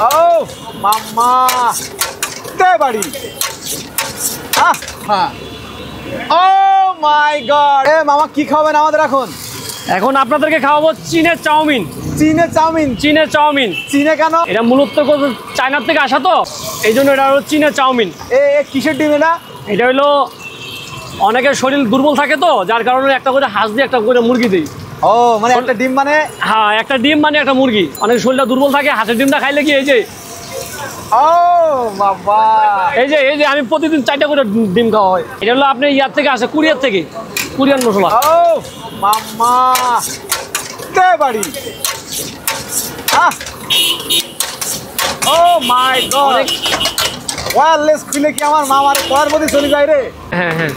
ও মাম্মা তে বাড়ি ও মাই গড এ মামা কি খাবেন আমাদের এখন? এখন আপনাদেরকে খাওয়াবো চীনের চাউমিন। চীনের চাউমিন? চীনের চাউমিন। চীনে কেন? এটা মূলত চায়নার থেকে আসা তো, এই জন্য এটা হলো চীনের চাউমিন। কিসের ডিম এটা? এটা হলো অনেকের শরীর দুর্বল থাকে তো, যার কারণে একটা করে হাঁস দিয়ে একটা করে মুরগি দিই। ও মানে একটা ডিম মানে? হ্যাঁ, একটা ডিম মানে একটা মুরগি। অনেক শরীরটা দুর্বল থাকে, হাঁসের ডিমটা খাইলে কি এই যে ও বাবা এই যে আমি প্রতিদিন 4টা করে ডিম খাওয়া হয়। এটা হলো আপনি ইয়ার থেকে আসে, কুরিয়ার থেকে, কুরিয়ান মশলা। ও মাম্মা তে বাড়ি ও মাই গড ওয়্যারলেস খুলে কি আমার মামার পড়ার মধ্যে চলে যায় রে? হ্যাঁ হ্যাঁ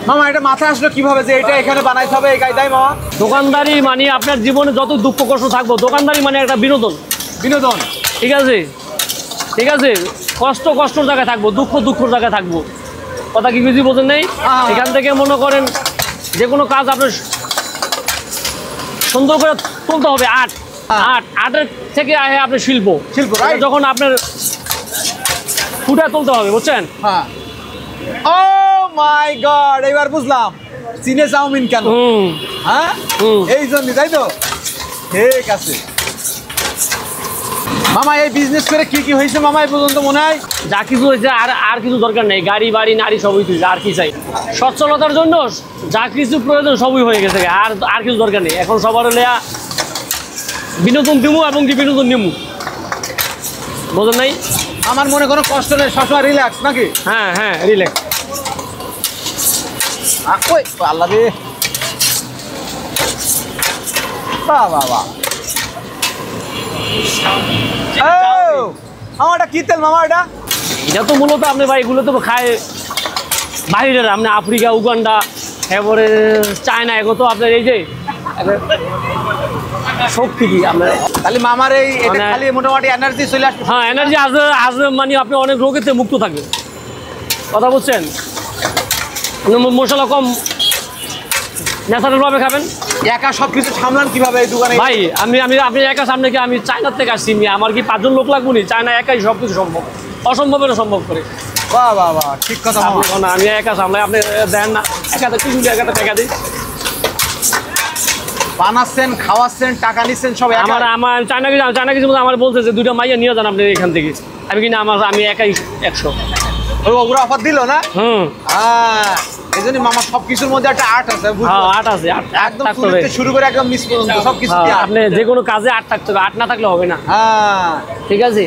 মামা এটা মাথায় আসলো কিভাবে যে এটা এখানে বানাইতে হবে এই কায়দায় মামা? দোকানদারি মানে আপনার জীবনে যত দুঃখ কষ্ট থাকবো, দোকানদারি মানে একটা বিনোদন। বিনোদন, ঠিক আছে ঠিক আছে। কষ্টর জায়গায় থাকবো, দুঃখর জায়গায় থাকবো। কথা কি বুঝি বোঝেন নেই? এখান থেকে মনে করেন যে কোনো কাজ আপনার সুন্দর করে তুলতে হবে। আর্টের থেকে আহে আপনার শিল্প যখন আপনার ফুটা তুলতে হবে, বুঝছেন? হ্যাঁ। ও মাই গড এবার বুঝলাম চীনে চাউমিন কেন। হ্যাঁ এই জন্য, তাই তো? ঠিক আছে মামা। এই বিজনেস করে কি কি হয়েছে মামা এই পর্যন্ত মনে হয়? যা কিছু হয়েছে আর কিছু দরকার নেই। গাড়ি বাড়ি নারী সবই হয়েছে, আর কি চাই? সচ্ছলতার জন্য যা কিছু প্রয়োজন সবই হয়ে গেছে, আর কিছু দরকার নেই। এখন সবার হলে বিনোদন দিমু এবং কি বিনোদন নিমু, বোঝেন নাই? আমার মনে কোনো কষ্ট নেই, সবসময় রিল্যাক্স নাকি? হ্যাঁ হ্যাঁ রিল্যাক্স। আল্লাহ রে বাবা মামাটা কি তেল মামা? এটা তো মূলত আপনি ভাই এগুলো তো খায় বাইরের, আপনি আফ্রিকা, উগান্ডা, এরপরে চায়না, এগুলো তো আপনার এই যে শক্তি কি আপনার খালি মামার এই খালি মোটামুটি এনার্জি চলে আসবে। হ্যাঁ এনার্জি আসবে মানে আপনি অনেক রোগের থেকে মুক্ত থাকবেন। কথা বুঝছেন? মশলা কম, ন্যাচারাল ভাবে খাবেন। একা সবকিছু সামলান কিভাবে এই দোকানে? ভাই আপনি একা সামনে কি? আমি চায়নার থেকে আসছি, আমার কি 5 জন লোক লাগবো নি? চায়না একাই সবকিছু সম্ভব, অসম্ভবের সম্ভব করে। বাহ বাহ বাহ, ঠিক কথা। আমি একা সামলাই, আপনি দেন না একাতে কিছু একাতে টাকা দিই, বানাচ্ছেন, খাওয়াচ্ছেন, টাকা নিচ্ছেন সব। আমার চায়না কিছু আমার বলছে যে 2টা মাইয়া নিয়ে যান আপনি এখান থেকে। আমি কিনা আমি একাই 100। ওগুলো অফার দিল না? এই জন্য মামার সবকিছুর মধ্যে একটা আর্ট আছে। আর্ট আছে, একদম শুরু করে একদম মিস পর্যন্ত সবকিছু। আপনি যে কোনো কাজে আর্ট থাকতে হবে, আর্ট না থাকলে হবে না। ঠিক আছে।